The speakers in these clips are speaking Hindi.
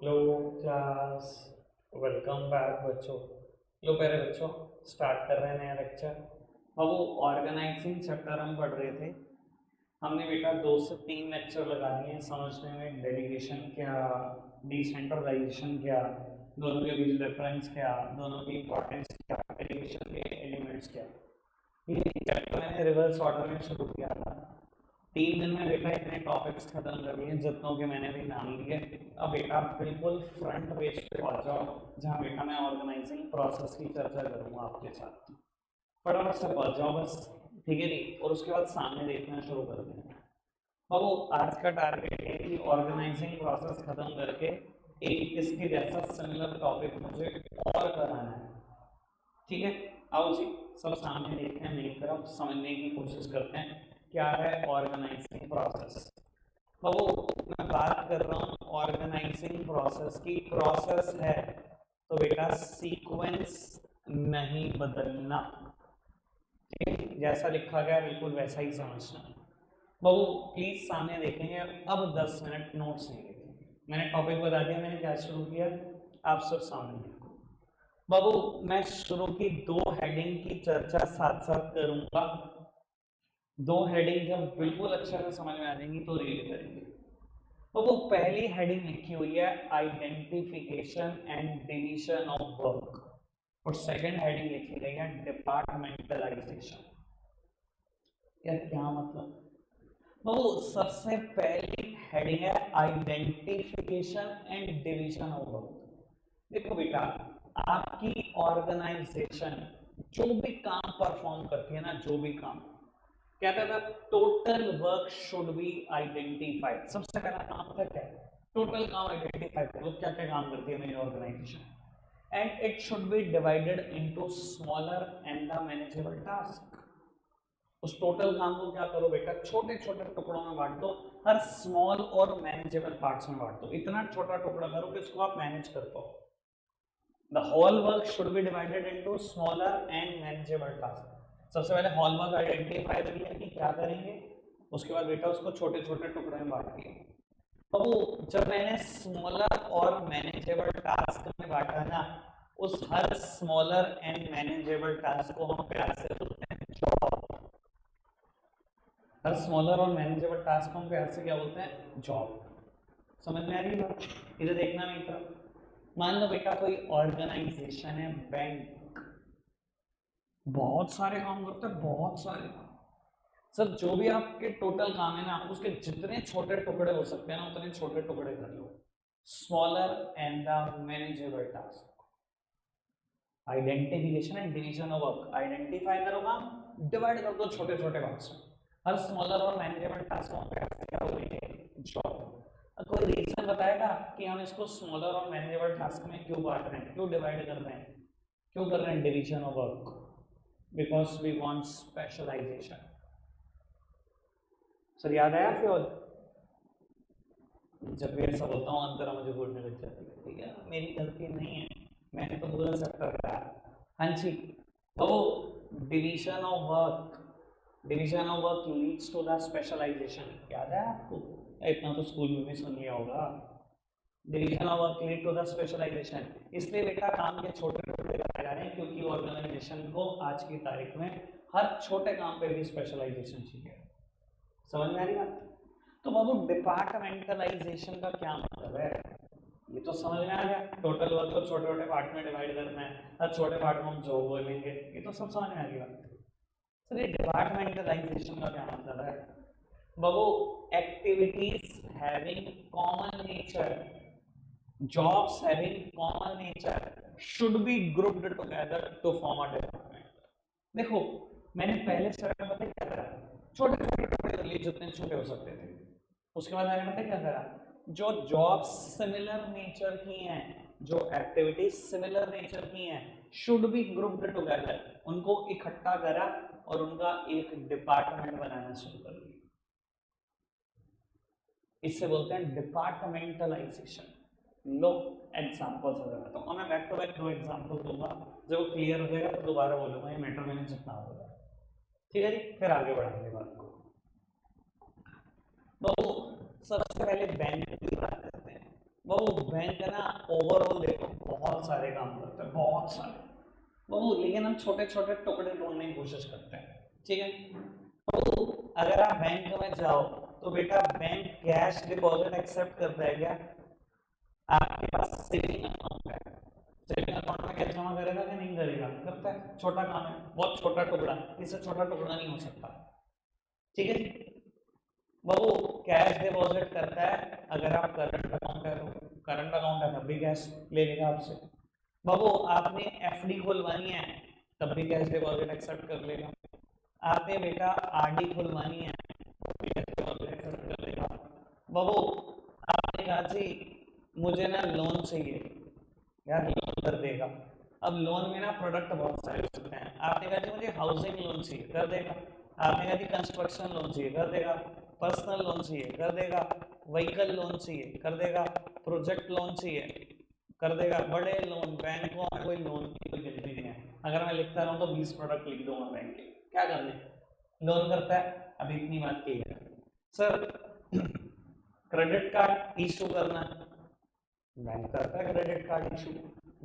लो क्लास, वेलकम बैक बच्चों। लो प्यारे बच्चों, स्टार्ट कर रहे हैं नया लेक्चर। अब वो ऑर्गेनाइजिंग चैप्टर हम पढ़ रहे थे। हमने बेटा 2 से 3 लेक्चर लगा दिए हैं समझने में डेलीगेशन क्या, डिसेंट्रलाइजेशन क्या, दोनों के बीच डिफरेंस क्या, दोनों की इंपॉर्टेंस क्या, डेलीगेशन के एलिमेंट्स क्या। ये चैप्टर मैंने रिवर्स ऑर्डर में शुरू किया था। 3 दिन में बेटा इतने टॉपिक्स खत्म कर लिए जितनों के मैंने भी नाम लिए। अब बेटा बिल्कुल फ्रंट पेज पे पहुंच जाओ, जहाँ बेटा मैं ऑर्गेनाइजिंग प्रोसेस की चर्चा करूंगा आपके साथ। फटाफट से पहुंच जाओ बस, ठीक है जी। और उसके बाद सामने देखना शुरू कर दें। अब वो आज का टारगेट है कि ऑर्गेनाइजिंग प्रोसेस खत्म करके एक इसके जैसा सिमिलर टॉपिक मुझे और कराना है, ठीक है। आओ जी, सब सामने देखते हैं, मेरी तरफ समझने की कोशिश करते हैं क्या है ऑर्गेनाइजिंग प्रोसेस। तो मैं बात कर रहा हूँ ऑर्गेनाइजिंग प्रोसेस की। प्रोसेस है तो बेटा सीक्वेंस नहीं बदलना, ठीक, जैसा लिखा गया बिल्कुल वैसा ही समझना। बहू प्लीज सामने देखेंगे। अब 10 मिनट नोट्स नहीं लिखेंगे। मैंने टॉपिक बता दिया, मैंने क्या शुरू किया, आप सब सामने देखो। बाबू मैं शुरू की 2 हेडिंग की चर्चा साथ साथ करूंगा। 2 हेडिंग जब बिल्कुल अच्छे से समझ में आ जाएंगी तो रीड करेंगे। तो वो पहली हेडिंग लिखी हुई है identification and division of work, और सेकंड हेडिंग लिखी गई है डिपार्टमेंटलाइजेशन। यार क्या मतलब। तो सबसे पहली हेडिंग है identification and division of work. देखो बेटा, आपकी ऑर्गेनाइजेशन जो भी काम परफॉर्म करती है ना, जो भी काम कहता था, total work should be identified. सबसे पहला काम होता है क्या, टोटल काम आइडेंटिफाई करो क्या क्या काम करती है मेरी organization, and it should be divided into smaller and the manageable task. उस टोटल काम को क्या करो बेटा, छोटे छोटे टुकड़ों में बांट दो, हर स्मॉल और मैनेजेबल पार्ट्स में बांट दो। इतना छोटा टुकड़ा करो कि इसको आप मैनेज कर पाओ। The whole work should be divided into smaller and manageable tasks. सबसे पहले हॉल वर्क आइडेंटिफाई कर लिया कि क्या करेंगे, उसके बाद बेटा उसको छोटे छोटे टुकड़े में बांट दिया। तो जब मैंने स्मॉलर और मैनेजेबल टास्क में बांटा ना, उस हर स्मॉलर एंड मैनेजेबल टास्क को हम प्यार से बोलते हैं जॉब। हर स्मॉलर और मैनेजेबल टास्क को हम प्यार से क्या बोलते हैं, जॉब। समझ में आ रही है बात, इधर देखना मेरी तरफ। मान लो बेटा कोई ऑर्गेनाइजेशन है, बैंक, बहुत सारे काम करते हैं, बहुत सारे काम। सर जो भी आपके टोटल काम है ना, उसके जितने छोटे टुकड़े हो सकते हैं ना, उतने छोटे टुकड़े कर लो। Smaller and the manageable task, identification and division of work. Identify करो काम, डिवाइड कर दो छोटे छोटे पार्ट्स में। हर स्मॉलर और मैनेजेबल टास्क को क्या बोलेंगे, जॉब। कोई रीजन बताएगा कि हम इसको स्मॉलर और मैनेजेबल टास्क में क्यों बांट रहे हैं, क्यों डिवाइड कर रहे हैं, क्यों कर रहे हैं division of work, because we want specialization. Sir याद आया फिर, जब भी ऐसा बोलता हूँ अंतरा मुझे बोलने लग जाती है, ठीक है, मेरी गलती नहीं है, मैंने तो पूरा सब कर। हाँ जी। तो division of work, division of work leads to the specialization. याद है आपको, इतना तो स्कूल में भी सुन लिया होगा। Division of work lead to the specialization. इसलिए बेटा काम के छोटे टुकड़े बनाए जा रहे हैं, क्योंकि ऑर्गेनाइजेशन को आज की तारीख में हर छोटे काम पे भी स्पेशलाइजेशन चाहिए। समझ में आ रही बात। तो बाबू डिपार्टमेंटलाइजेशन का क्या मतलब है, ये तो समझ में आ गया, टोटल वर्क को छोटे छोटे पार्ट में डिवाइड करना है, हर छोटे पार्ट में हम जॉब बोलेंगे, ये तो सब समझ में आ गई बात। सर ये डिपार्टमेंटलाइजेशन का क्या मतलब है, बाबू activities having common nature, jobs having common nature should be grouped together to form a department। देखो मैंने पहले स्टेप में पता क्या करा, छोटे छोटे टुकड़े कर लिए जितने छोटे हो सकते थे। उसके बाद मैंने पता क्या करा, जो जॉब्स सिमिलर नेचर की हैं, जो एक्टिविटीज सिमिलर नेचर की हैं, शुड बी ग्रुप्ड टुगेदर, उनको इकट्ठा करा और उनका एक डिपार्टमेंट बनाना शुरू कर दिया। इससे बोलते हैं डिपार्टमेंटलाइजेशन। लो एग्जाम्पल बताता हूँ, मैं बैक टू बैक 2 एग्जाम्पल दूंगा, जब क्लियर हो जाएगा तो दोबारा बोलूंगा, ये मैटर मैंने जितना होगा, ठीक है जी, फिर आगे बढ़ाएंगे बात को। तो सबसे पहले बैंक की बात करते हैं। वो बैंक ना ओवरऑल देखो बहुत सारे काम करते हैं, बहुत सारे वो, लेकिन हम छोटे छोटे टुकड़े ढूंढने की कोशिश करते हैं, ठीक है। तो अगर आप बैंक में जाओ तो बेटा बैंक कैश डिपॉजिट एक्सेप्ट करता है क्या? आपके पास सेविंग अकाउंट है, सेविंग अकाउंट में कैश जमा करेगा कि नहीं करेगा? करता है, छोटा काम है, बहुत छोटा टुकड़ा, इससे छोटा टुकड़ा नहीं हो सकता, ठीक है जी। वो कैश डिपॉजिट करता है, अगर आप करंट अकाउंट है तो करंट अकाउंट है तब भी कैश ले लेगा आपसे। बाबू आपने एफडी खुलवानी है तब भी कैश डिपॉजिट एक्सेप्ट कर लेगा। आपने बेटा आरडी खुलवानी है तब भी कैश डिपॉजिट एक्सेप्ट कर लेगा। बाबू आपने कहा जी मुझे ना लोन चाहिए, यार लोन कर देगा। अब लोन में ना प्रोडक्ट बहुत सारे हो सकते हैं। आपने कहा जी मुझे हाउसिंग लोन चाहिए, कर देगा। आपने कहा जी कंस्ट्रक्शन लोन चाहिए, कर देगा। पर्सनल लोन चाहिए, कर देगा। व्हीकल लोन चाहिए, कर देगा। प्रोजेक्ट लोन चाहिए, कर देगा। बड़े लोन बैंकों में कोई लोन की कोई गिनती नहीं है, अगर मैं लिखता रहूँ तो 20 प्रोडक्ट लिख दूंगा बैंक के, क्या कर ले, लोन करता है। अभी इतनी बात की है सर, क्रेडिट कार्ड इशू करना बैंक करता है, credit card issue.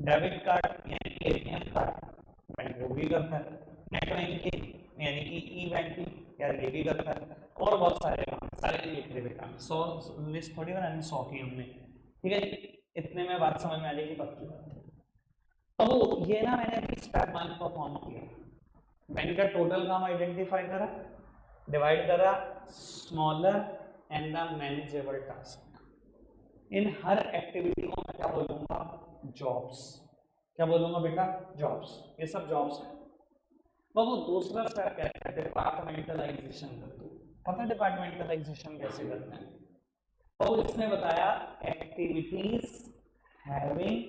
Debit card यानी कि एटीएम कार्ड बैंक वो भी करता है। नेट बैंकिंग यानी कि ई बैंकिंग यार ये भी करता है। और बहुत सारे काम, सारे नहीं लिख रहे बेटा, 100 लिस्ट थोड़ी बनानी, 100 की हमने, ठीक है। इतने में बात समझ में आ जाएगी पक्की। तो ये ना मैंने स्टेप 1 परफॉर्म किया, मैंने क्या टोटल काम आइडेंटिफाई करा, डिवाइड करा smaller and the manageable task. In her activity को मैं क्या बोलूंगा, जॉब्स। क्या बोलूंगा बेटा, जॉब्स। ये सब जॉब्स है। वो दूसरा स्टेप क्या है, डिपार्टमेंटलाइजेशन कर दो। पता डिपार्टमेंटलाइजेशन कैसे करते हैं? और इसने बताया activities having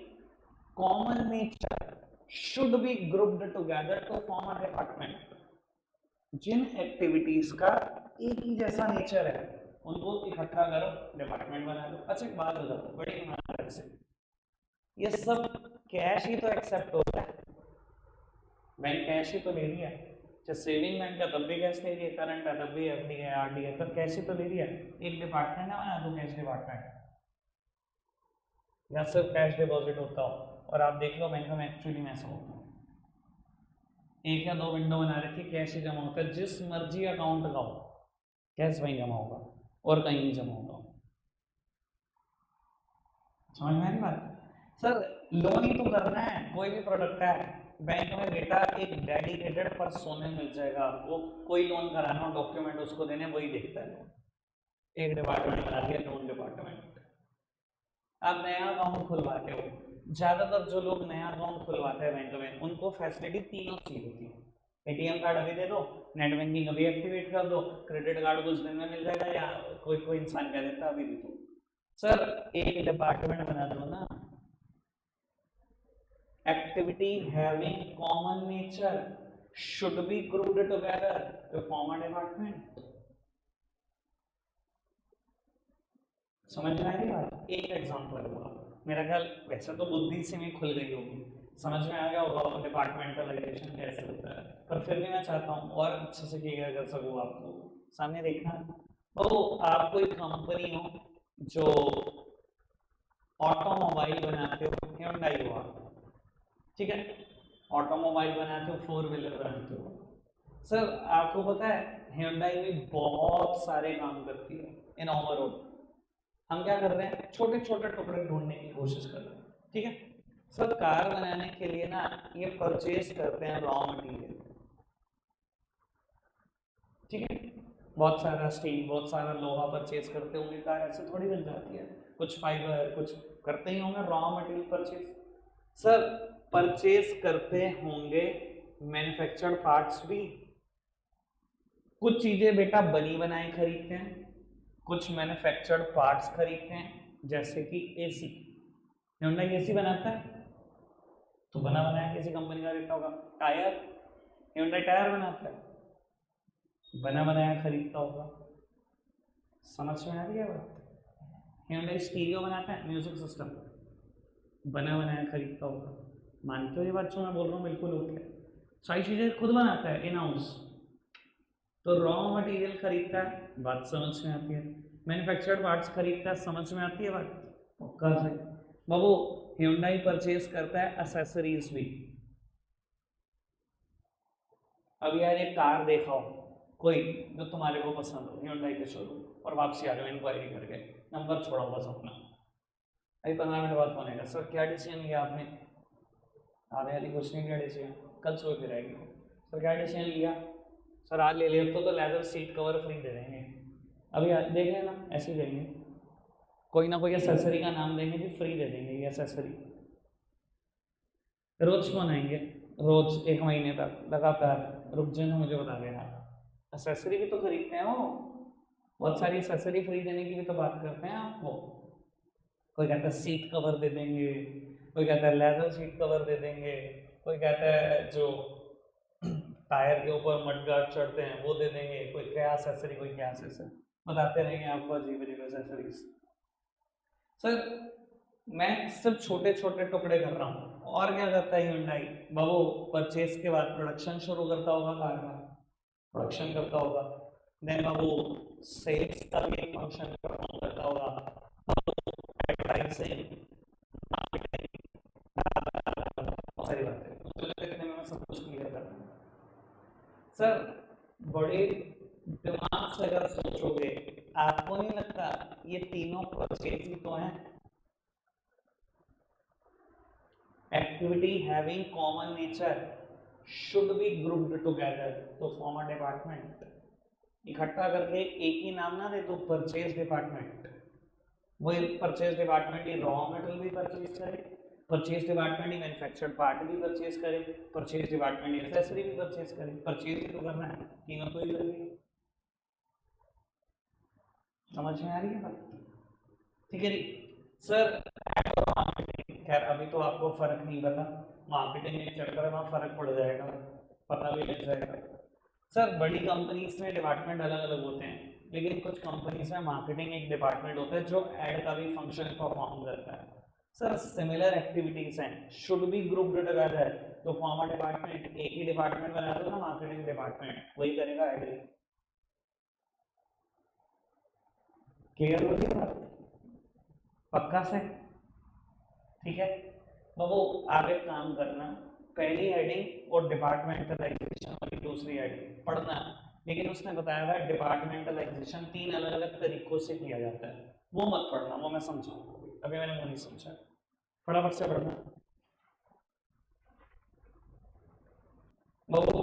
common nature should be grouped together to form a department. जिन एक्टिविटीज का एक ही जैसा नेचर है उनको इकट्ठा करो, डिपार्टमेंट बना दो। अच्छा एक बात बताओ बड़ी ईमानदारी से, ये सब कैश ही तो एक्सेप्ट होता है, बैंक कैश ही तो ले रही है। चाहे सेविंग बैंक का तब भी कैश ले रही है, करंट है तब भी, एफडी है आरडी है तब कैश ही तो ले रही है। एक डिपार्टमेंट है बना दो कैश डिपार्टमेंट, या सिर्फ कैश डिपॉजिट होता हो। और आप देख लो बैंक में एक्चुअली में ऐसा होता है, एक या दो विंडो बना रखी, कैश ही जमा होता है, जिस मर्जी अकाउंट का हो कैश वहीं जमा होगा और कहीं नहीं जमा होगा। समझ में आई बात? सर लोन ही तो करना है, कोई भी प्रोडक्ट है बैंक में बेटा, एक डेडिकेटेड पर्सोनल मिल जाएगा आपको, कोई लोन कराना डॉक्यूमेंट उसको देने वही देखता है लोन। एक डिपार्टमेंट बना दिया, लोन डिपार्टमेंट। आप नया अकाउंट खुलवाते हो, ज्यादातर जो लोग नया अकाउंट खुलवाते हैं बैंक में उनको फैसिलिटी तीनों चाहिए होती है। एटीएम कार्ड अभी दे दो, नेट बैंकिंग अभी एक्टिवेट कर दो, क्रेडिट कार्ड कुछ दिन में मिल जाएगा, या कोई कोई इंसान कह देता है अभी दे दो। सर एक डिपार्टमेंट बना दो ना, activity having common nature should be grouped together to form a department। समझ में आई बात? एक एग्जांपल हुआ, मेरा ख्याल वैसे तो बुद्धि से में खुल गई होगी, समझ में आ गया होगा डिपार्टमेंटलाइजेशन कैसे होता है, पर फिर भी मैं चाहता हूँ और अच्छे से क्लियर कर सकूँ आपको। सामने देखना, तो आप कोई कंपनी हो जो ऑटोमोबाइल बनाते हो, Hyundai हुआ, ठीक है, ऑटोमोबाइल बनाते हो, 4 व्हीलर बनाते हो। सर आपको पता है Hyundai भी बहुत सारे काम करती है इन ओवरऑल। हम क्या कर रहे हैं, छोटे छोटे टुकड़े ढूंढने की कोशिश कर रहे हैं, ठीक है। सर कार बनाने के लिए ना ये परचेज करते हैं रॉ मटेरियल, ठीक है, बहुत सारा स्टील, बहुत सारा लोहा परचेज करते होंगे, कार ऐसे थोड़ी बन जाती है, कुछ फाइबर कुछ करते ही होंगे, raw material purchase. Sir purchase करते होंगे मैन्युफैक्चर्ड पार्ट्स भी, कुछ चीजें बेटा बनी बनाई खरीदते हैं, कुछ मैन्युफैक्चर्ड पार्ट्स खरीदते हैं, जैसे कि एसी। Hyundai एसी बनाता है तो बना बनाया किसी कंपनी का खरीदता होगा। टायर, Hyundai टायर बनाता है, बना बनाया खरीदता होगा। समझ में आ रही है बात? Hyundai स्टीरियो बनाता है, म्यूजिक सिस्टम, बना बनाया खरीदता होगा। मानते हो ये बात जो मैं बोल रहा हूँ बिल्कुल ओके? सारी चीजें खुद बनाता है इन हाउस, तो रॉ मटेरियल खरीदता है, बात समझ में आती है। मैन्युफैक्चर्ड पार्ट्स खरीदता है, समझ में आती है बात? पक्का से बाबू Hyundai परचेज करता है एसेसरीज भी। अब यार ये कार देखा हो कोई जो तुम्हारे को पसंद हो Hyundai के शोरूम और वापसी आ जाओ इंक्वायरी करके, नंबर छोड़ो बस अपना। अभी 15 मिनट बाद फोन आएगा, सर क्या डिसीजन लिया आपने? आधे वाली कुछ नहीं, क्या डिसीजन, कल सोच के रहेगी। सर क्या डिसीजन लिया? सर आज ले लिया तो लेदर सीट कवर फ्री दे देंगे। अभी देख रहे ना, ऐसे ही देंगे, कोई ना कोई एसेसरी का नाम देंगे कि फ्री दे देंगे ये एसेसरी। रोज फोन आएंगे, रोज 1 महीने तक लगातार, रुक जाना मुझे बता देना। एसेसरी भी तो खरीदते हैं वो, बहुत सारी एसेसरी फ्री देने की भी तो बात करते हैं आपको। कोई कहता है सीट कवर दे देंगे, कोई कहता है लेदर सीट कवर दे देंगे, कोई कहता है जो टायर के ऊपर मड गार्ड चढ़ते हैं वो दे देंगे, कोई क्या एसेसरी कोई क्या एसेसरी, बताते रहेंगे आपको अजीब अजीब एसेसरीज। सर मैं सिर्फ छोटे छोटे टुकड़े कर रहा हूँ, और क्या करता है Hyundai बाबू? परचेज के बाद प्रोडक्शन शुरू करता होगा कार का, प्रोडक्शन करता होगा, देन बाबू सेल्स का भी फंक्शन परफॉर्म करता होगा, एडवर्टाइजिंग, बहुत सारी बातें मुझे लिखने में सब कुछ क्लियर कर रहा हूँ। सर बड़े दिमाग से अगर सोचोगे, आपको नहीं लगता ये तीनों परचेज ही तो हैं? Activity having common nature should be grouped together to form a department। इकट्ठा करके एक ही नाम ना दे तो परचेज डिपार्टमेंट, वही परचेज डिपार्टमेंट ही रॉ मटेरियल भी परचेज करे, परचेज डिपार्टमेंट ही मैन्युफैक्चर्ड पार्ट भी परचेज करे, परचेज डिपार्टमेंट ही एक्सेसरी भी परचेज करे, परचेज ही तो करना है, तीनों तो ही लगेगी। समझ में आ रही है बात? ठीक है जी सर। खैर अभी तो आपको फर्क नहीं पता, मार्केटिंग में चल रहा है, वहाँ फर्क पड़ जाएगा, पता भी लग जाएगा। सर बड़ी कंपनीज में डिपार्टमेंट अलग अलग होते हैं, लेकिन कुछ कंपनीज में मार्केटिंग एक डिपार्टमेंट होता है जो एड का भी फंक्शन परफॉर्म करता है। सर सिमिलर एक्टिविटीज हैं, शुड बी ग्रुप्ड टुगेदर तो फॉर्म अ डिपार्टमेंट, एक ही डिपार्टमेंट बना दो ना मार्केटिंग डिपार्टमेंट, वही करेगा एड। क्लियर हो गई बात? पक्का से? ठीक है बाबू, आप एक काम करना, पहली हेडिंग और डिपार्टमेंटलाइजेशन वाली दूसरी हेडिंग पढ़ना, लेकिन उसने बताया हुआ डिपार्टमेंटलाइजेशन 3 अलग अलग तरीकों से किया जाता है, वो मत पढ़ना, वो मैं समझाऊंगा, अभी मैंने वो नहीं समझा, फटाफट से पढ़ना। बाबू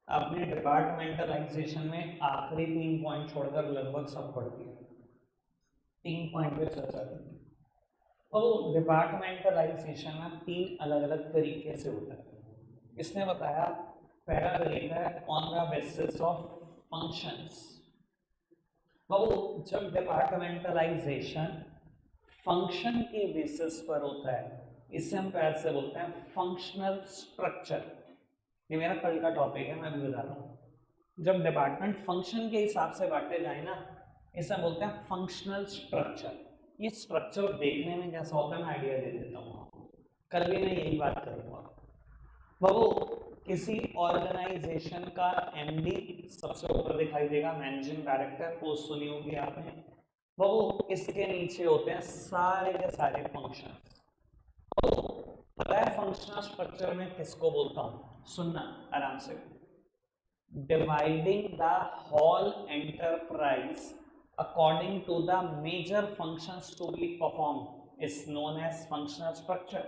आपने डिपार्टमेंटलाइजेशन में आखिरी 3 पॉइंट छोड़कर लगभग सब पढ़ दिया, 3 पॉइंट पे चर्चा करनी। तो डिपार्टमेंटलाइजेशन में 3 अलग अलग तरीके से होता है, इसने बताया पहला तरीका है on the basis of functions. बाबू जब डिपार्टमेंटलाइजेशन फंक्शन के बेसिस पर होता है, इसे हम प्यार से बोलते हैं फंक्शनल स्ट्रक्चर। ये मेरा कल का टॉपिक है, मैं भी बता रहा हूँ। जब डिपार्टमेंट फंक्शन के हिसाब से बांटे जाए ना, इसे बोलते हैं फंक्शनल स्ट्रक्चर। ये स्ट्रक्चर देखने में कैसा होता है मैं आइडिया दे देता हूँ, कल भी मैं यही बात करूँगा। बाबू किसी ऑर्गेनाइजेशन का एमडी सबसे ऊपर दिखाई देगा, मैनेजिंग डायरेक्टर, पोस्ट सुनी होगी आपने। बाबू इसके नीचे होते हैं सारे के सारे फंक्शन। पता है फंक्शनल स्ट्रक्चर में किसको बोलता हूँ? सुनना आराम से। Dividing the whole enterprise according to the major functions to be performed is known as functional structure।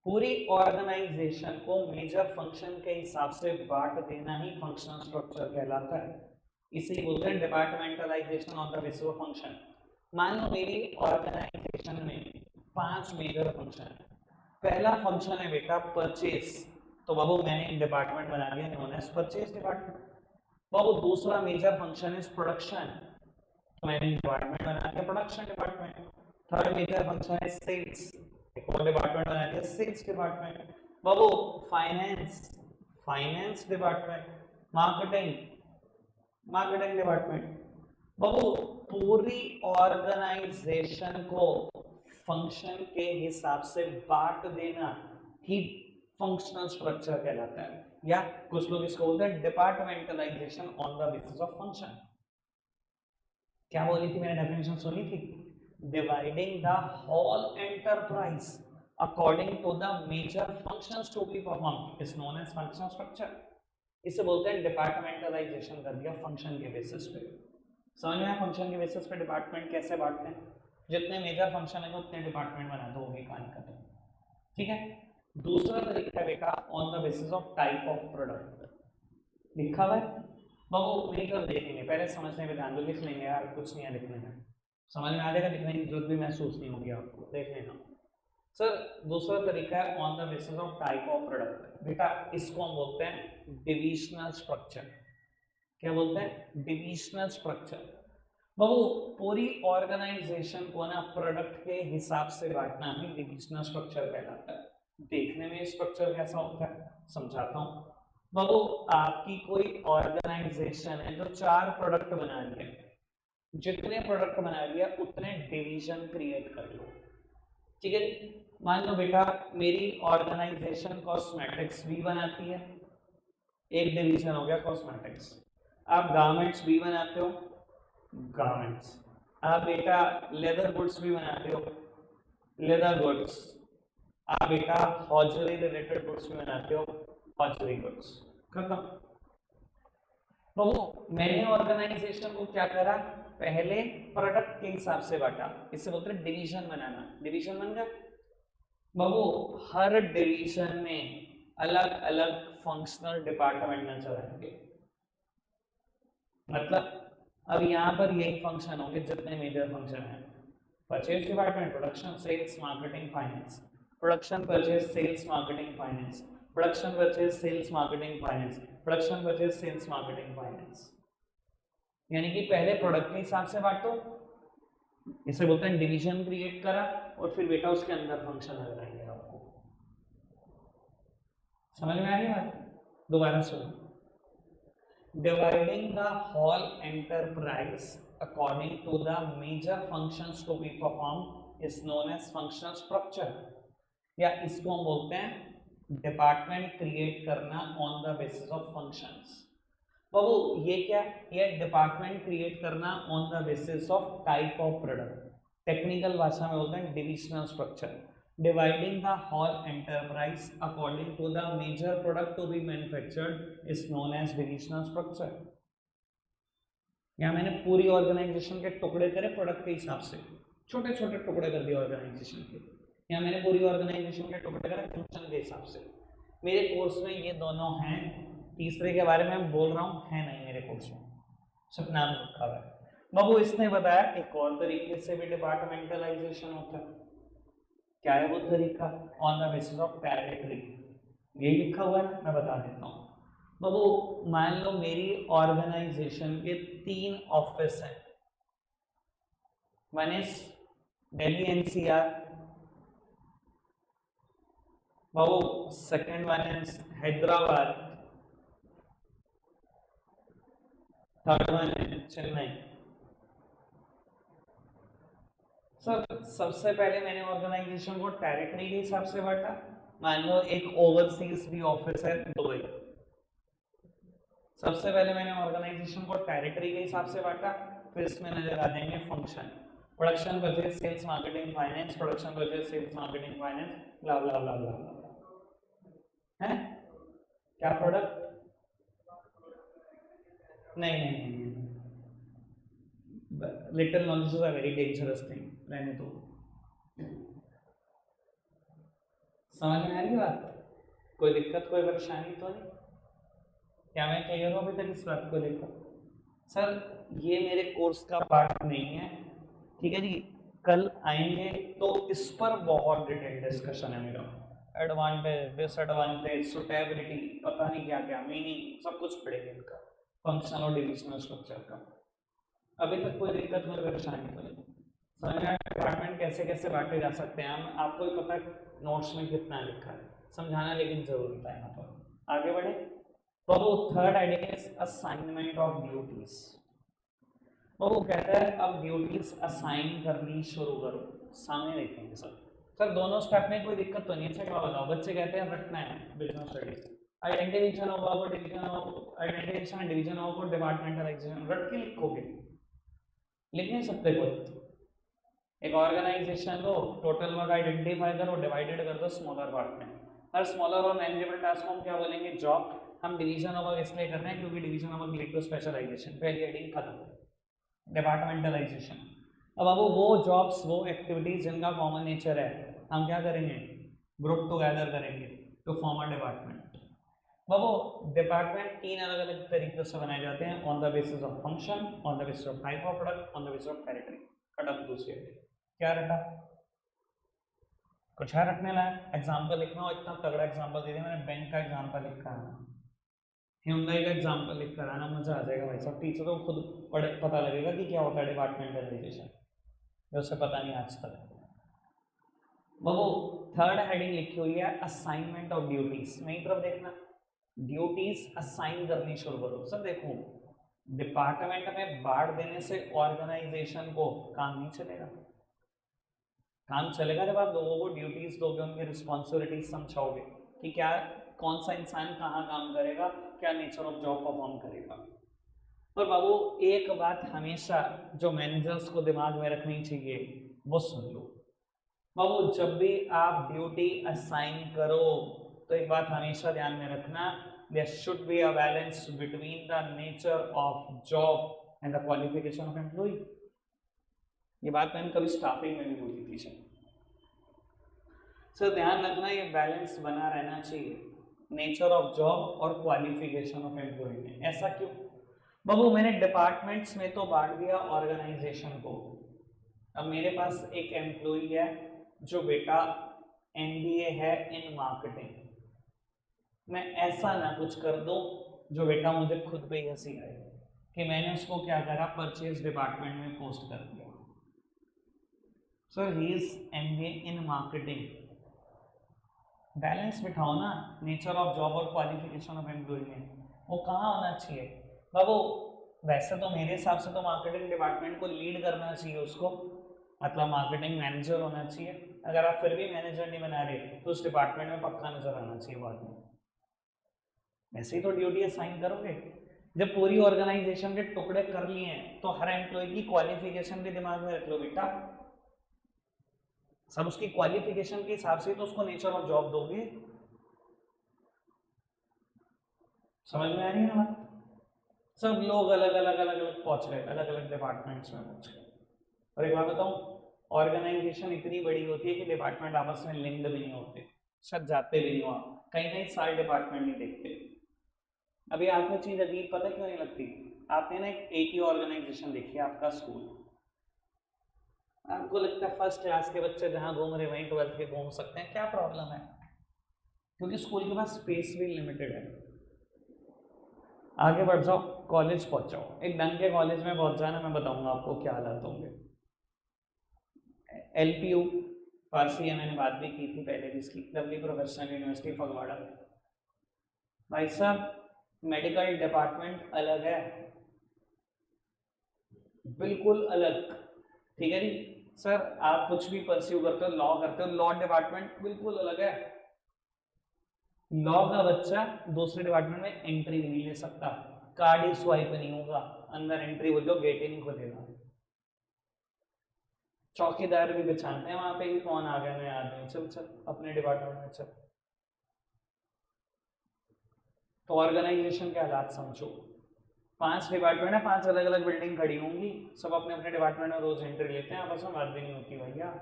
पूरी ऑर्गेनाइजेशन को मेजर फंक्शन के हिसाब से बांट देना ही फंक्शनल स्ट्रक्चर कहलाता है, इसे बोलते हैं departmentalisation on the basis of function. मान लो मेरी ऑर्गेनाइजेशन में 5 मेजर फंक्शन है। पहला फंक्शन है बेटा परचेज, तो बाबू मैंने एक डिपार्टमेंट बना दिया नोन एज परचेज डिपार्टमेंट। बाबू दूसरा मेजर फंक्शन इज प्रोडक्शन, तो मैंने डिपार्टमेंट बना दिया production department. Third major function है सेल्स, एक और डिपार्टमेंट बना दिया सेल्स डिपार्टमेंट। बाबू finance, finance department. Marketing, marketing department. बाबू पूरी ऑर्गेनाइजेशन को फंक्शन के हिसाब से बांट देना ही फंक्शनल स्ट्रक्चर कहलाता है, या कुछ लोग इसको बोलते हैं departmentalisation on the basis of function. क्या बोली थी मैंने, डेफिनेशन सुनी थी? dividing the whole enterprise according to the major functions to be performed is known as function structure. इसे बोलते हैं डिपार्टमेंटलाइजेशन कर दिया फंक्शन के बेसिस पे। समझ में आया फंक्शन के बेसिस पे डिपार्टमेंट कैसे बांटते हैं, जितने मेजर फंक्शन है उतने डिपार्टमेंट बना दो, वो भी कहानी खत्म। ठीक है। दूसरा तरीका है बेटा on the basis of type of product, लिखा हुआ है बाबू, नहीं कर देखेंगे, पहले समझने में ध्यान दो, लिख लेंगे यार, कुछ नहीं है लिखने में, समझ में आ जाएगा, लिखने की जरूरत भी महसूस नहीं होगी आपको, देख लेना। सर दूसरा तरीका है on the basis of type of product, बेटा इसको हम बोलते हैं डिविजनल स्ट्रक्चर। क्या बोलते हैं? Divisional structure. बाबू पूरी ऑर्गेनाइजेशन को ना प्रोडक्ट के हिसाब से बांटना ही डिविजनल स्ट्रक्चर कहलाता है। देखने में स्ट्रक्चर कैसा होता है समझाता हूँ। बाबू आपकी कोई ऑर्गेनाइजेशन है जो 4 प्रोडक्ट बना रही है, जितने प्रोडक्ट बना रही है उतने डिवीजन क्रिएट कर लो। ठीक है, मान लो बेटा मेरी ऑर्गेनाइजेशन कॉस्मेटिक्स भी बनाती है, एक डिवीजन हो गया कॉस्मेटिक्स। आप गारमेंट्स भी बनाते हो, गारमेंट्स। आप बेटा लेदर गुड्स भी बनाते हो, लेदर गुड्स। आप बेटा हॉजरी रिलेटेड गुड्स भी बनाते हो, हॉजरी गुड्स। खत्म। तो मैंने ऑर्गेनाइजेशन को क्या करा, पहले प्रोडक्ट के हिसाब से बांटा, इसे बोलते हैं डिवीजन बनाना। डिवीजन बन गया बाबू, हर डिवीजन में अलग अलग फंक्शनल डिपार्टमेंट नजर आएंगे। मतलब अब यहाँ पर यही फंक्शन होंगे जितने मेजर फंक्शन हैं, purchase department, production, sales, marketing, finance. Production, purchase, sales, marketing, finance. Production, purchase, sales, marketing, finance. Production, purchase, sales, marketing, finance. यानी कि पहले प्रोडक्ट के हिसाब से बांटो, इसे बोलते हैं डिवीजन क्रिएट करा, और फिर बेटा उसके अंदर फंक्शन नजर आएंगे आपको। समझ में आ रही बात? दोबारा सुनो। Dividing the whole enterprise according to the major functions to be perform is known as functional structure, या इसको हम बोलते हैं डिपार्टमेंट क्रिएट करना on the basis of functions. बाबू ये क्या, ये डिपार्टमेंट क्रिएट करना on the basis of type of product, technical भाषा में बोलते हैं divisional structure. Dividing the whole enterprise according to the major product to be manufactured is known as divisional structure. यहाँ मैंने पूरी ऑर्गेनाइजेशन के टुकड़े करे प्रोडक्ट के हिसाब से, छोटे छोटे टुकड़े कर दिए ऑर्गेनाइजेशन के। यहाँ मैंने पूरी ऑर्गेनाइजेशन के टुकड़े करे फंक्शन के हिसाब से। मेरे कोर्स में ये दोनों हैं, तीसरे के बारे में बोल रहा हूँ, है नहीं मेरे कोर्स में, सिर्फ नाम लिखा हुआ है। बाबू इसने बताया एक और तरीके से भी डिपार्टमेंटलाइजेशन होता है। क्या है वो तरीका? On the basis of territory. यही लिखा हुआ है, मैं बता देता हूँ। बाबू मान लो मेरी ऑर्गेनाइजेशन के 3 ऑफिस हैं, one is Delhi NCR, Babu second one is Hyderabad, third one है चेन्नई। सर सबसे पहले मैंने ऑर्गेनाइजेशन को टेरिटरी के हिसाब से बांटा। मान लो एक ओवरसीज भी ऑफिस है दुबई, सबसे पहले मैंने ऑर्गेनाइजेशन को टेरिटरी के हिसाब से बांटा, फिर इसमें नजर आ जाएंगे function, production, purchase, sales, marketing, finance. Production, purchase, sales, marketing, finance, blah blah blah blah है। क्या प्रोडक्ट? नहीं नहीं नहीं, little knowledge are very dangerous thing, रहने दो। समझ में आ रही बात? कोई दिक्कत, कोई परेशानी तो नहीं? क्या मैं क्लियर हूँ अभी तक इस बात को लेकर? सर ये मेरे कोर्स का पार्ट नहीं है, ठीक है जी। कल आएंगे तो इस पर बहुत डिटेल डिस्कशन है मेरा। एडवांटेज, डिसएडवांटेज, सुटेबिलिटी, पता नहीं क्या क्या मीनिंग, सब कुछ पढ़ेंगे इनका, फंक्शनल और डिविजनल स्ट्रक्चर का। अभी तक कोई दिक्कत, कोई परेशानी तो नहीं? समझ में डिपार्टमेंट कैसे कैसे बांटे जा सकते हैं, हम आपको ही पता नोट्स में कितना लिखा है, समझाना लेकिन जरूरी था यहाँ पर। आगे बढ़े तो third idea is assignment of duties. तो वो कहता है अब ड्यूटीज असाइन करनी शुरू करो। सामने देखेंगे सर दोनों स्टेप में कोई दिक्कत तो नहीं है। अच्छा क्या बताओ, बच्चे कहते हैं रटना है business studies, identification of work, identification and division of departmentalisation, रट के लिखोगे, लिख नहीं सकते कोई, एक ऑर्गेनाइजेशन लो, टोटल वर्क आइडेंटिफाई करो, डिवाइडेड कर दो स्मॉलर पार्ट में। हर स्मॉलर और मैनेजेबल टास्क को हम क्या बोलेंगे? जॉब। हम डिवीजन ऑफ वर्क इसलिए कर रहे हैं क्योंकि division of work lead to specialization. पहली हेडिंग खत्म, डिपार्टमेंटलाइजेशन। अब वो जॉब्स, वो एक्टिविटीज जिनका कॉमन नेचर है, हम क्या करेंगे? ग्रुप टुगेदर करेंगे टू फॉर्म अ डिपार्टमेंट। बाबू डिपार्टमेंट तीन अलग अलग तरीके से बनाए जाते हैं, on the basis of function, on the basis of type of product, on the basis of territory. कटअप दूसरी क्या रटा? कुछ है रटने लायक? एग्जाम्पल लिखना हो, इतना तगड़ा एग्जाम्पल दे दिया मैंने, बैंक का एग्जाम्पल लिखा है, Hyundai का एग्जाम्पल लिख कर आना, मजा आ जाएगा भाई साहब। टीचर को खुद पढ़े पता लगेगा कि क्या होता है डिपार्टमेंटलाइजेशन, जो उसे पता नहीं आज तक। बाबू थर्ड हेडिंग लिखी हुई है असाइनमेंट ऑफ ड्यूटीज। मेरी तरफ देखना, ड्यूटीज असाइन करनी शुरू करो। सर देखो, डिपार्टमेंट में बांट देने से ऑर्गेनाइजेशन को काम नहीं चलेगा। काम चलेगा जब आप लोगों को ड्यूटीज दोगे, उनकी रिस्पॉन्सिबिलिटीज समझाओगे कि क्या कौन सा इंसान कहाँ काम करेगा, क्या नेचर ऑफ जॉब परफॉर्म करेगा। पर बाबू एक बात हमेशा जो मैनेजर्स को दिमाग में रखनी चाहिए वो सुन लो। बाबू जब भी आप ड्यूटी असाइन करो तो एक बात हमेशा ध्यान में रखना, there should be a balance between the nature of job and the qualification of employee. ये बात मैंने कभी स्टाफिंग में भी बोली थी सर, ध्यान रखना ये बैलेंस बना रहना चाहिए नेचर ऑफ जॉब और क्वालिफिकेशन ऑफ एम्प्लॉय में। ऐसा क्यों? बाबू मैंने डिपार्टमेंट्स में तो बांट दिया ऑर्गेनाइजेशन को। अब मेरे पास एक एम्प्लॉय है जो बेटा एमबीए है इन मार्केटिंग, मैं ऐसा ना कुछ कर दूं जो बेटा मुझे खुद पे ही हंसी आए कि मैंने उसको क्या करा, परचेज डिपार्टमेंट में पोस्ट कर दिया। Sir he is MBA in marketing. Balance बिठाओ ना नेचर ऑफ जॉब और क्वालिफिकेशन ऑफ एम्प्लॉय में, वो कहाँ होना चाहिए बाबू? वैसे तो मेरे हिसाब से तो मार्केटिंग डिपार्टमेंट को लीड करना चाहिए उसको, मतलब मार्केटिंग मैनेजर होना चाहिए। अगर आप फिर भी मैनेजर नहीं बना रहे तो उस डिपार्टमेंट में पक्का नजर आना चाहिए बाद में। वैसे ही तो ड्यूटी असाइन करोगे। जब पूरी ऑर्गेनाइजेशन के टुकड़े कर लिए हैं तो हर एम्प्लॉय की क्वालिफिकेशन भी दिमाग में रख लो बेटा। सब उसकी क्वालिफिकेशन के हिसाब से तो उसको नेचर ऑफ जॉब दोगे। समझ में आ रही है ना बात? सब लोग अलग अलग अलग अलग पहुंच गए, अलग अलग डिपार्टमेंट्स में पहुंच गए। और एक बात बताऊं, ऑर्गेनाइजेशन इतनी बड़ी होती है कि डिपार्टमेंट आपस में लिंक्ड भी नहीं होते, शायद जाते भी नहीं हो आप, कहीं कहीं सारे डिपार्टमेंट नहीं देखते। अभी आपको चीज अजीब पता क्यों नहीं लगती? आपने ना एक ही ऑर्गेनाइजेशन देखी, आपका स्कूल। आपको लगता है फर्स्ट क्लास के बच्चे जहां घूम रहे वहीं 12th के घूम सकते हैं, क्या प्रॉब्लम है? क्योंकि स्कूल के पास स्पेस भी लिमिटेड है। आगे बढ़ जाओ, कॉलेज पहुंच जाओ, एक ढंग के कॉलेज में पहुंच जाना, मैं बताऊंगा आपको क्या हालात होंगे। एलपीयू फारसी है, मैंने बात भी की थी पहले भी इसकी, लवली प्रोफेशनल यूनिवर्सिटी फगवाड़ा। भाई साहब मेडिकल डिपार्टमेंट अलग है, बिल्कुल अलग। ठीक है जी सर, आप कुछ भी परस्यू करते हो, लॉ करते हो, लॉ डिपार्टमेंट बिल्कुल अलग है। लॉ का बच्चा दूसरे डिपार्टमेंट में एंट्री नहीं ले सकता, कार्ड ही स्वाइप नहीं होगा, अंदर एंट्री बोल दो गेट ही नहीं खुलेगा। चौकीदार भी बिछाते हैं वहां पे कि कौन आ गया नया आदमी, चल चल अपने डिपार्टमेंट में चल। तो ऑर्गेनाइजेशन के हालात समझो, 5 डिपार्टमेंट है, 5 अलग अलग बिल्डिंग खड़ी होंगी, सब अपने अपने डिपार्टमेंट में रोज एंट्री लेते हैं, आपस में बात भी नहीं होती भैया।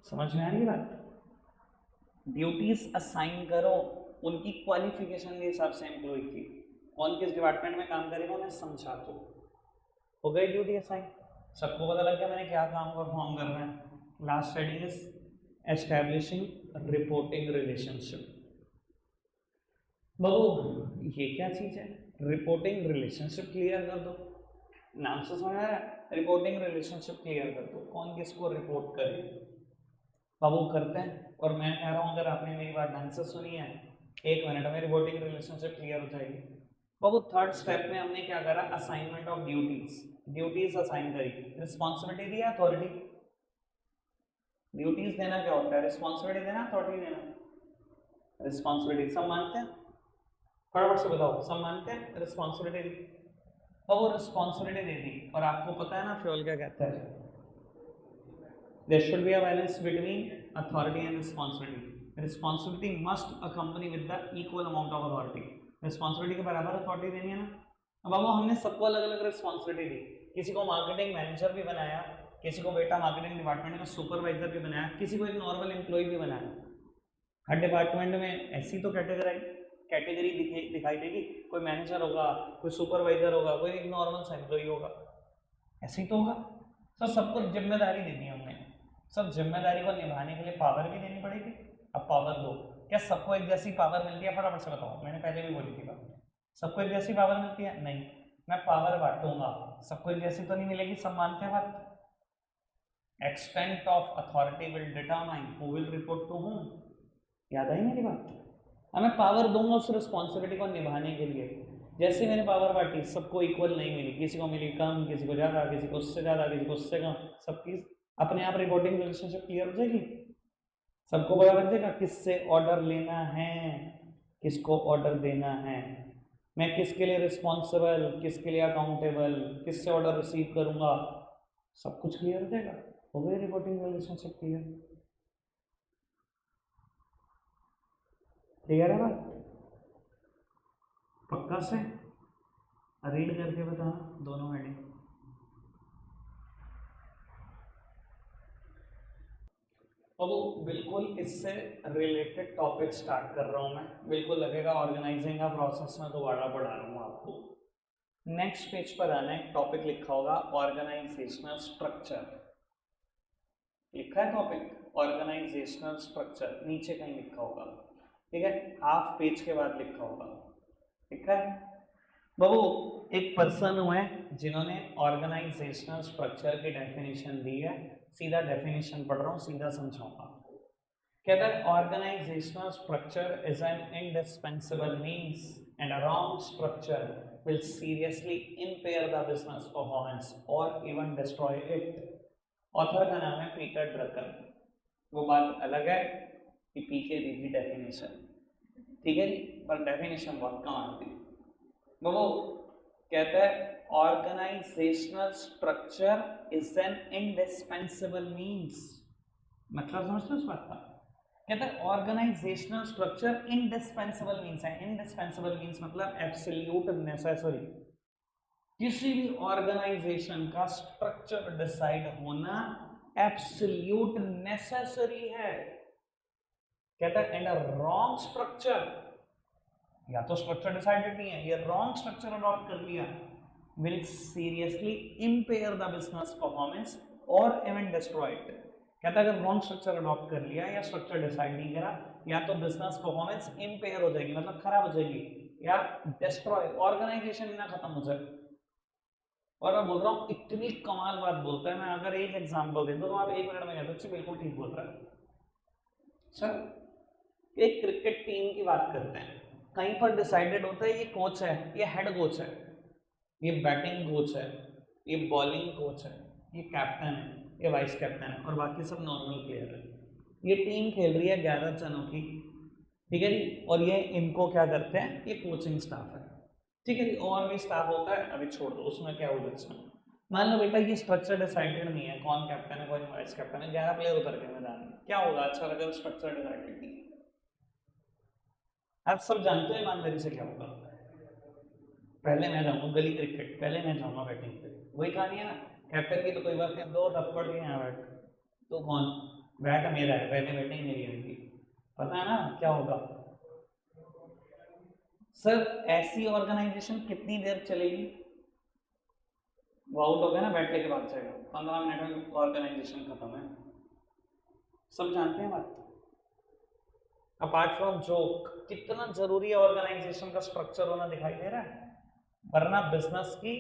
समझ में आ रही बात? ड्यूटीज असाइन करो उनकी क्वालिफिकेशन के हिसाब से एम्प्लॉय की, कौन किस डिपार्टमेंट में काम करेगा उन्हें समझा दो। हो गई ड्यूटी असाइन, सबको पता लग गया मैंने क्या काम परफॉर्म करना है। Last heading is establishing reporting relationship. बाबू ये क्या चीज है? रिपोर्टिंग रिलेशनशिप क्लियर कर दो, नाम से समझ आ रहा है, रिपोर्टिंग रिलेशनशिप क्लियर कर दो, कौन किसको रिपोर्ट करे। बाबू करते हैं, और मैं कह रहा हूं अगर आपने मेरी बात ढंग से सुनी है 1 मिनट में रिपोर्टिंग रिलेशनशिप क्लियर हो जाएगी। बाबू थर्ड स्टेप में हमने क्या करा, assignment of duties. Duties assign करी, रिस्पॉन्सिबिलिटी दी, अथॉरिटी। ड्यूटीज देना क्या होता है? रिस्पॉन्सिबिलिटी देना, अथॉरिटी देना। रिस्पॉन्सिबिलिटी सब मानते हैं? फटाफट से बताओ, सब मानते हैं रिस्पॉन्सिबिलिटी दी? और वो रिस्पॉन्सिबिलिटी दे दी, और आपको पता है ना फ्योल क्या कहता है, there should be a balance between authority and responsibility. Responsibility must accompany with the equal amount of authority. Responsibility के बराबर अथॉरिटी देनी है ना। अब वो हमने सबको अलग अलग रिस्पॉन्सिबिलिटी दी, किसी को मार्केटिंग मैनेजर भी बनाया, किसी को बेटा मार्केटिंग डिपार्टमेंट का सुपरवाइजर भी बनाया, किसी को एक नॉर्मल एम्प्लॉय भी बनाया। हर डिपार्टमेंट में ऐसी तो कैटेगरी दिखाई देगी, कोई मैनेजर होगा, कोई सुपरवाइजर होगा, कोई एक नॉर्मल सा एम्प्लॉय होगा, ऐसे ही तो होगा। तो सबको जिम्मेदारी देनी है हमने, सब जिम्मेदारी को निभाने के लिए पावर भी देनी पड़ेगी। अब पावर दो, क्या सबको एक जैसी पावर मिलती है? फटाफट से बताओ, मैंने पहले भी बोली थी बात, सबको एक जैसी पावर मिलती है? नहीं। मैं पावर बांटूंगा, सबको एक जैसी तो नहीं मिलेगी, सब मानते हैं बात। Extent of authority will determine who will report to whom. याद आई मेरी बात? अब मैं पावर दूंगा उस रिस्पॉन्सिबिलिटी को निभाने के लिए। जैसे मैंने पावर बांटी, सबको इक्वल नहीं मिली, किसी को मिली कम, किसी को ज़्यादा, किसी को उससे ज़्यादा, किसी को उससे कम, सबकी अपने आप रिपोर्टिंग रिलेशनशिप क्लियर हो जाएगी, सबको पता लग जाएगा किससे ऑर्डर लेना है, किसको ऑर्डर देना है, मैं किसके लिए रिस्पॉन्सिबल, किसके लिए अकाउंटेबल, किससे ऑर्डर रिसीव करूंगा, सब कुछ क्लियर हो जाएगा। हो गई रिपोर्टिंग रिलेशनशिप क्लियर। क्लियर है बात? पक्का से रीड करके बताना दोनों हेडिंग। अब वो बिल्कुल इससे रिलेटेड टॉपिक स्टार्ट कर रहा हूँ मैं, बिल्कुल लगेगा ऑर्गेनाइजिंग का प्रोसेस में दोबारा पढ़ा रहा हूँ आपको। नेक्स्ट पेज पर आना है, टॉपिक लिखा होगा ऑर्गेनाइजेशनल स्ट्रक्चर, लिखा है टॉपिक ऑर्गेनाइजेशनल स्ट्रक्चर, नीचे कहीं लिखा होगा, ठीक है, हाफ पेज के बाद लिखा होगा, लिखा है बाबू। एक पर्सन हुए जिन्होंने ऑर्गेनाइजेशनल स्ट्रक्चर की डेफिनेशन दी है, सीधा डेफिनेशन पढ़ रहा हूँ, सीधा समझाऊंगा। कहता है organizational structure is an indispensable means and a wrong structure will seriously impair the business performance और इवन डिस्ट्रॉय इट। ऑथर का नाम है पीटर ड्रकर। वो बात अलग है कि पीके दी थी डेफिनेशन, ठीक है जी, पर डेफिनेशन बहुत कमाल थी। वो कहता है organizational structure is an indispensable means, मतलब समझते हो उस बात का? कहता है ऑर्गेनाइजेशनल स्ट्रक्चर इंडिस्पेंसिबल मींस है, इंडिस्पेंसिबल मींस मतलब एब्सोल्यूट नेसेसरी। किसी भी ऑर्गेनाइजेशन का स्ट्रक्चर डिसाइड होना एब्सोल्यूट नेसेसरी है। कहता है एंड अ रॉन्ग स्ट्रक्चर, या तो स्ट्रक्चर डिसाइडेड नहीं है, ये रॉन्ग स्ट्रक्चर अडॉप्ट कर लिया, will seriously impair the business performance और इवन डिस्ट्रॉय इट। कहता है अगर रॉन्ग स्ट्रक्चर अडॉप्ट कर लिया या स्ट्रक्चर डिसाइड नहीं करा, या तो बिजनेस परफॉर्मेंस इम्पेयर हो जाएगी, मतलब खराब हो जाएगी, या डिस्ट्रॉय, ऑर्गेनाइजेशन ही ना खत्म हो जाए। और मैं बोल रहा हूँ इतनी कमाल बात बोलता है, मैं अगर एक एग्जांपल दे दूं तो आप एक मिनट में कहते हो बिल्कुल ठीक बोल रहा है सर। एक क्रिकेट टीम की बात करते हैं, कहीं पर डिसाइडेड होता है ये कोच है, ये हेड कोच है, ये बैटिंग कोच है, ये बॉलिंग कोच है, ये कैप्टन है, ये वाइस कैप्टन है, और बाकी सब नॉर्मल प्लेयर है। ये टीम खेल रही है 11 जनों की, ठीक है जी, और ये इनको क्या करते हैं, ये कोचिंग स्टाफ है, ठीक है जी, और भी स्टाफ होता है, अभी छोड़ दो उसमें क्या उलझना। मान लो बेटा ये स्ट्रक्चर डिसाइडेड नहीं है, कौन कैप्टन है कौन वाइस कैप्टन है, 11 प्लेयर उतर के मैदान में, क्या होगा अच्छा लगा स्ट्रक्चर डिसाइडेड नहीं है? आप सब जानते हैं ईमानदारी से क्या होगा। पहले मैं जाऊंगा गली क्रिकेट, पहले मैं जाऊंगा बैटिंग पे, वही कहानी है ना, कैप्टन की तो कोई बात नहीं, दो थप्पड़ के यहाँ बैठ, तो कौन, बैट मेरा है, पहले बैटिंग मेरी आएगी, पता है ना क्या होगा। सर ऐसी ऑर्गेनाइजेशन कितनी देर चलेगी? वो आउट हो गया ना, बैठ लेके भाग जाएगा, 15 मिनट में ऑर्गेनाइजेशन खत्म है, सब जानते हैं बात। अपार्ट फ्रॉम जोक, कितना जरूरी है ऑर्गेनाइजेशन का स्ट्रक्चर होना, दिखाई दे रहा है, वरना बिजनेस की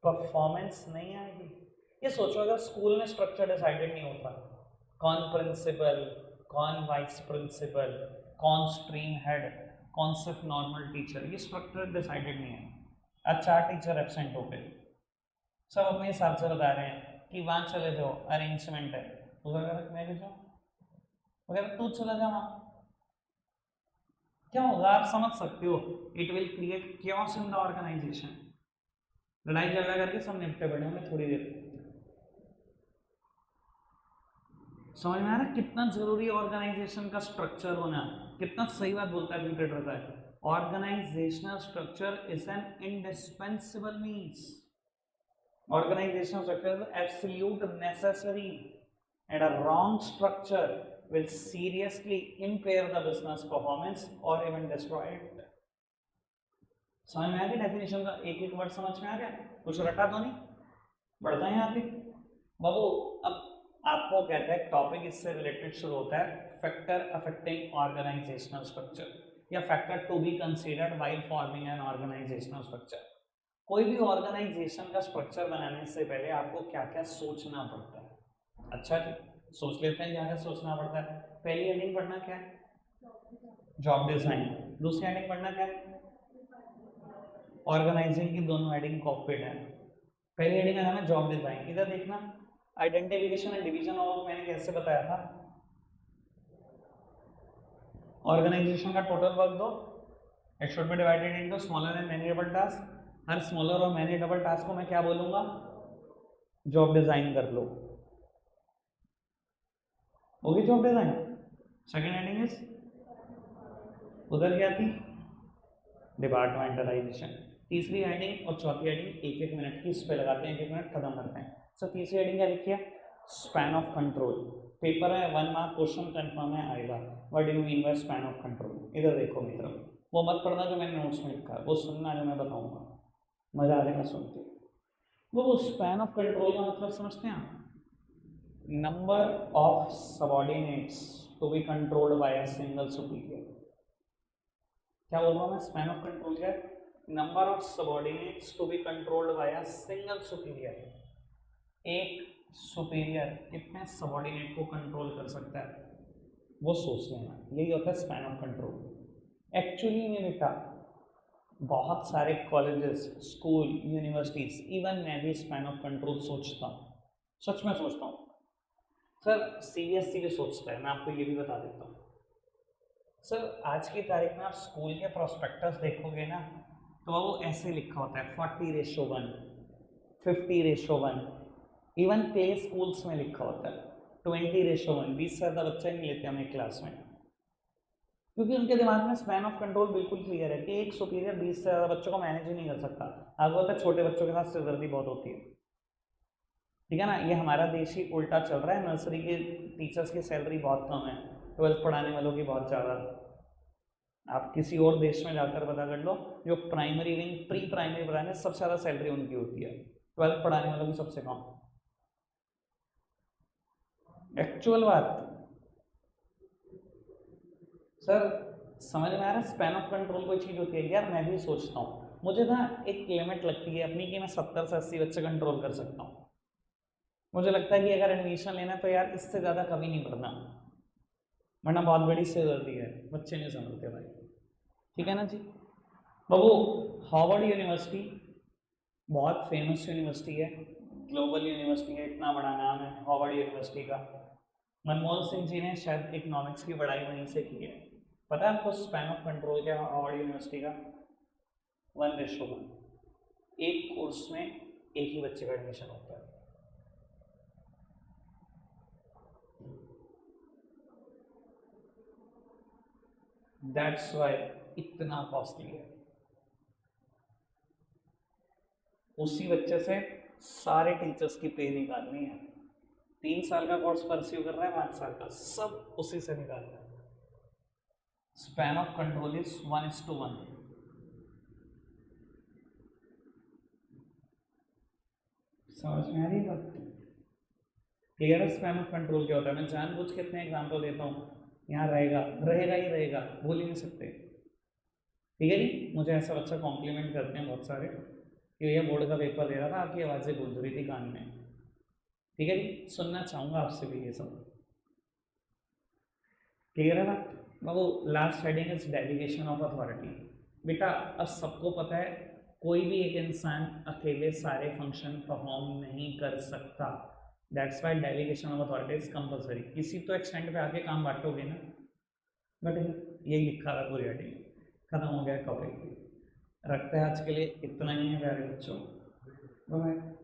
परफॉर्मेंस नहीं आएगी। ये सोचो अगर स्कूल में स्ट्रक्चर डिसाइडेड नहीं होता, कौन प्रिंसिपल, कौन वाइस प्रिंसिपल, कौन स्ट्रीम हेड, कौन सिर्फ नॉर्मल टीचर, ये स्ट्रक्चर डिसाइडेड नहीं है, आज 4 टीचर एबसेंट हो गए, सब अपने हिसाब से बता रहे हैं कि वहां चले जाओ अरेंजमेंट है, उधर मैं भी जाऊँ, अगर तू चला जा वहां, क्या होगा आप समझ सकते हो, it will create chaos in the organization. लड़ाई झगड़ा करके सब निपटे पड़े होंगे थोड़ी देर। समझ में आ रहा है कितना जरूरी ऑर्गेनाइजेशन का स्ट्रक्चर होना, कितना सही बात बोलता है Peter Drucker. Organizational structure is an indispensable means, organizational structure is absolute necessary and a wrong structure will seriously impair the business performance or even destroy it। समझ में आ गया डेफिनेशन का, एक एक वर्ड समझ में आ गया, कुछ रटा तो नहीं, बढ़ता है आगे बाबू। अब आपको कहता है टॉपिक इससे रिलेटेड शुरू होता है फैक्टर अफेक्टिंग ऑर्गेनाइजेशनल स्ट्रक्चर या factor to be considered while forming an organizational structure. कोई भी ऑर्गेनाइजेशन का स्ट्रक्चर बनाने से पहले आपको क्या क्या सोचना पड़ता है। अच्छा जी, सोच लेते हैं क्या क्या सोचना पड़ता है। पहली हेडिंग पढ़ना क्या है, जॉब डिजाइन। दूसरी हेडिंग पढ़ना क्या है, ऑर्गेनाइजिंग की दोनों हेडिंग कॉपीड है। पहली हेडिंग का नाम है जॉब डिजाइन। इधर देखना, आइडेंटिफिकेशन एंड डिवीजन ऑफ, मैंने कैसे बताया था, ऑर्गेनाइजेशन का टोटल वर्क दो, it should be divided into smaller and manageable task. Her smaller और मैनेजेबल टास्क को मैं क्या बोलूंगा, जॉब डिजाइन कर लो, होगी job design. Second heading is, उधर क्या थी, डिपार्टमेंटलाइजेशन। तीसरी हेडिंग और चौथी हेडिंग एक एक मिनट की, इस पे लगाते हैं, एक एक मिनट खत्म करते हैं। सो तीसरी हेडिंग क्या लिखी है, स्पैन ऑफ कंट्रोल। पेपर है 1 मार्क क्वेश्चन कंफर्म है आएगा, what do you mean by span of control. इधर देखो मित्रों, वो मत पढ़ना जो मैंने नोट्स में लिखा है, वो सुनना जो मैं बताऊंगा, मजा आ जाएगा सुन के। वो स्पैन ऑफ कंट्रोल का मतलब समझते हैं आप, number of subordinates to be controlled by a single superior. क्या बोल रहा हूँ मैं, स्पैन ऑफ कंट्रोल क्या है, number of subordinates to be controlled by a single superior. एक सुपीरियर कितने सबऑर्डिनेट को कंट्रोल कर सकता है, वो सोच लेना, यही होता है स्पैन ऑफ कंट्रोल। एक्चुअली में बेटा बहुत सारे कॉलेजेस, स्कूल, यूनिवर्सिटीज, इवन मैं भी स्पैन ऑफ कंट्रोल सोचता हूँ, सच में सोचता हूँ सर। सीबीएसई भी सोचता है, मैं आपको ये भी बता देता हूँ सर। आज की तारीख में आप स्कूल के प्रोस्पेक्टस देखोगे ना, तो वो ऐसे लिखा होता है 40:1, 50:1। इवन प्ले स्कूल्स में लिखा होता है 20:1। 20 से ज़्यादा बच्चा ही नहीं लेते हम एक क्लास में, क्योंकि उनके दिमाग में स्पैन ऑफ कंट्रोल बिल्कुल क्लियर है कि एक सुपीरियर 20 से ज़्यादा बच्चों को मैनेज ही नहीं कर सकता। आपको पता है छोटे बच्चों के साथ सिरदर्दी बहुत होती है, ठीक है ना। ये हमारा देश ही उल्टा चल रहा है, नर्सरी के टीचर्स की सैलरी बहुत कम है, 12th पढ़ाने वालों की बहुत ज़्यादा। आप किसी और देश में जाकर पता कर लो, जो प्राइमरी विंग, प्री प्राइमरी पढ़ाने सबसे ज़्यादा सैलरी उनकी होती है, 12th पढ़ाने वालों की सबसे कम। एक्चुअल बात सर, समझ में आ रहा है। स्पैन ऑफ कंट्रोल कोई चीज़ होती है यार, मैं भी सोचता हूँ, मुझे ना एक लिमिट लगती है अपनी कि मैं 70 से 80 बच्चे कंट्रोल कर सकता हूँ। मुझे लगता है कि अगर एडमिशन लेना तो यार इससे ज़्यादा कभी नहीं पढ़ना, वरना बहुत बड़ी सिरदर्दी है, बच्चे नहीं समझते भाई, ठीक है ना जी। बाबू हार्वर्ड यूनिवर्सिटी बहुत फेमस यूनिवर्सिटी है, ग्लोबल यूनिवर्सिटी है, इतना बड़ा नाम है हार्वर्ड यूनिवर्सिटी का। मनमोहन सिंह जी ने शायद इकोनॉमिक्स की पढ़ाई वहीं से की है। पता है आपको स्पैन ऑफ कंट्रोल क्या हार्वर्ड यूनिवर्सिटी का, 1:1। एक कोर्स में एक ही बच्चे का एडमिशन होता है। दैट्स वाई इतना कॉस्टली है। उसी बच्चे से सारे टीचर्स की पे निकालनी है, 3 साल का कोर्स परस्यू कर रहा है, 5 साल का, सब उसी से निकालना है। Span of control is 1:1। समझ में आ रही बात, क्लियर है। स्पैन ऑफ कंट्रोल क्या होता है, मैं जानबूझ के इतने एग्जाम्पल देता हूँ, यहाँ रहेगा रहेगा ही रहेगा, भूल ही नहीं सकते, ठीक है जी। मुझे ऐसा बच्चा कॉम्प्लीमेंट करते हैं बहुत सारे कि भैया बोर्ड का पेपर दे रहा था, आपकी आवाज़ें गूंज रही थी कान में, ठीक है जी। सुनना चाहूँगा आपसे भी ये सब, क्लियर है ना। वो last heading is delegation of authority. बेटा अब सबको पता है कोई भी एक इंसान अकेले सारे फंक्शन परफॉर्म नहीं कर सकता, that's why delegation of authority is compulsory. किसी तो एक्सटेंड पे आके काम बांटोगे ना, बट यही लिखा था पूरी हेडिंग, खत्म हो गया कवरेज। रखते हैं आज के लिए इतना ही है प्यारे बच्चों। बाय।